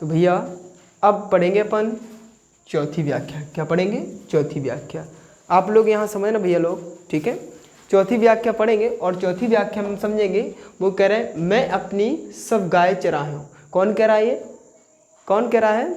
तो भैया अब पढ़ेंगे अपन चौथी व्याख्या। क्या पढ़ेंगे? चौथी व्याख्या। आप लोग यहाँ समझना भैया लोग, ठीक है। चौथी व्याख्या पढ़ेंगे और चौथी व्याख्या में समझेंगे। वो कह रहे हैं मैं अपनी सब गाय चराही हूँ। कौन कह रहा है ये? कौन कह रहा है?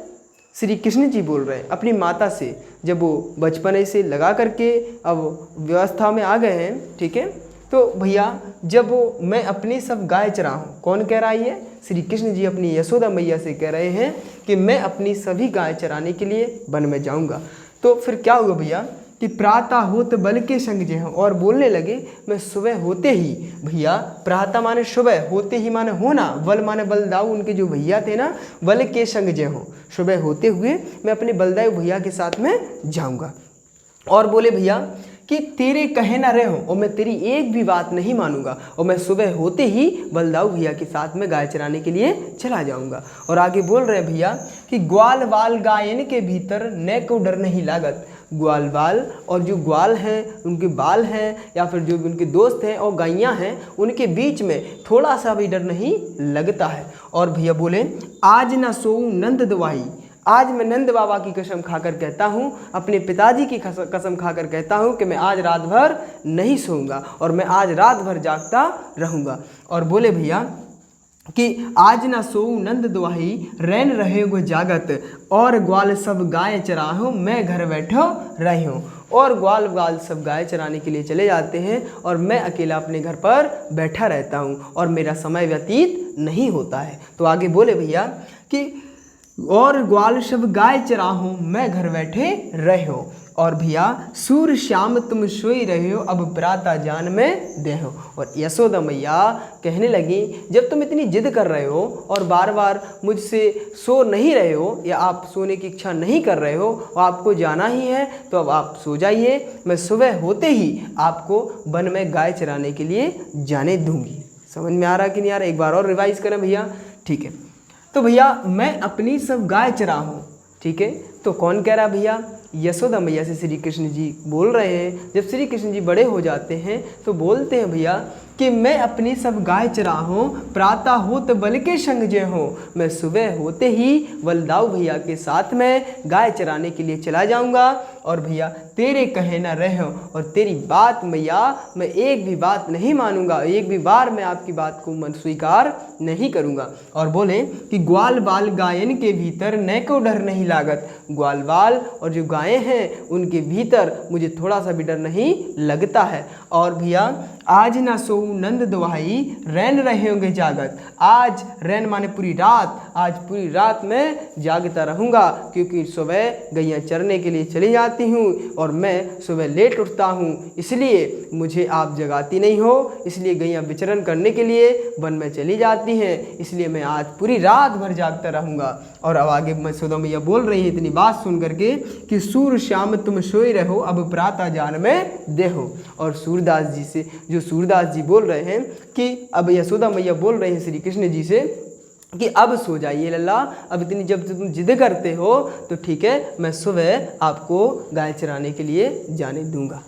श्री कृष्ण जी बोल रहे हैं अपनी माता से, जब वो बचपन से लगा करके अब व्यवस्था में आ गए हैं, ठीक है। तो भैया जब वो मैं अपनी सब गाय चरा हूँ, कौन कह रहा है ये? श्री कृष्ण जी अपनी यशोदा मैया से कह रहे हैं कि मैं अपनी सभी गाय चराने के लिए वन में जाऊँगा। तो फिर क्या हुआ भैया कि प्रातः होत बल के संग जे हूँ, और बोलने लगे मैं सुबह होते ही, भैया प्रातः माने सुबह, होते ही माने होना, बल माने बलदाऊ उनके जो भैया थे ना, बल के संग जे हूँ, सुबह होते हुए मैं अपने बलदाऊ भैया के साथ में जाऊँगा। और बोले भैया कि तेरे कहे ना रहो और मैं तेरी एक भी बात नहीं मानूंगा, और मैं सुबह होते ही बलदाऊ भैया के साथ में गाय चराने के लिए चला जाऊंगा। और आगे बोल रहे हैं भैया कि ग्वाल वाल गायन के भीतर न को डर नहीं लागत। ग्वाल बाल और जो ग्वाल हैं उनके बाल हैं या फिर जो भी उनके दोस्त हैं और गायियाँ हैं उनके बीच में थोड़ा सा भी डर नहीं लगता है। और भैया बोले आज ना सोऊं नंद दवाई, आज मैं नंद बाबा की कसम खाकर कहता हूँ, अपने पिताजी की कसम खाकर कहता हूँ कि मैं आज रात भर नहीं सोऊंगा और मैं आज रात भर जागता रहूँगा। और बोले भैया कि आज ना सोऊं नंद दुआही, रैन रहे गो जागत, और ग्वाल सब गाय चराहूँ मैं घर बैठो रही हूँ। और ग्वाल सब गाय चराने के लिए चले जाते हैं और मैं अकेला अपने घर पर बैठा रहता हूँ और मेरा समय व्यतीत नहीं होता है। तो आगे बोले भैया कि और ग्वाल सब गाय चराहूँ मैं घर बैठे रहे हो। और भैया सूर श्याम तुम सोई रहे हो, अब प्रातः जान में देहो। और यशोदा मैया कहने लगी जब तुम इतनी जिद कर रहे हो और बार बार मुझसे सो नहीं रहे हो या आप सोने की इच्छा नहीं कर रहे हो और आपको जाना ही है, तो अब आप सो जाइए, मैं सुबह होते ही आपको वन में गाय चराने के लिए जाने दूंगी। समझ में आ रहा कि नहीं आ रहा? एक बार और रिवाइज करें भैया, ठीक है। तो भैया मैं अपनी सब गाय चराहूँ, ठीक है। तो कौन कह रहा भैया? यशोदा मैया से श्री कृष्ण जी बोल रहे हैं। जब श्री कृष्ण जी बड़े हो जाते हैं तो बोलते हैं भैया कि मैं अपनी सब गाय चराहूँ, प्रातः होत बल के संग जे हूँ, मैं सुबह होते ही बलदाऊ भैया के साथ में गाय चराने के लिए चला जाऊँगा। और भैया तेरे कहे ना रहो और तेरी बात मैया मैं एक भी बात नहीं मानूंगा, एक भी बार मैं आपकी बात को मन स्वीकार नहीं करूँगा। और बोले कि ग्वाल बाल गायन के भीतर न को डर नहीं लागत, ग्वाल बाल और जो गायें हैं उनके भीतर मुझे थोड़ा सा भी डर नहीं लगता है। और भैया आज ना सो नंद दुहाई, रैन रहे होंगे जागत, आज रैन माने पूरी रात, आज पूरी रात मैं जागता रहूँगा, क्योंकि सुबह गैया चरने के लिए चली जाती हूँ और मैं सुबह लेट उठता हूँ, इसलिए मुझे आप जगाती नहीं हो, इसलिए गैया विचरण करने के लिए वन में चली जाती हैं, इसलिए मैं आज पूरी रात भर जागता रहूँगा। और अब आगे यशोदा मैया बोल रही है इतनी बात सुन करके कि सूर श्याम तुम सोई रहो, अब प्रातः जान में देहो। और सूरदास जी से, जो सूरदास जी बोल रहे हैं कि अब यशोदा मैया बोल रहे हैं श्री कृष्ण जी से कि अब सो जाइए लल्ला, अब इतनी जब तुम जिद करते हो तो ठीक है, मैं सुबह आपको गाय चराने के लिए जाने दूंगा।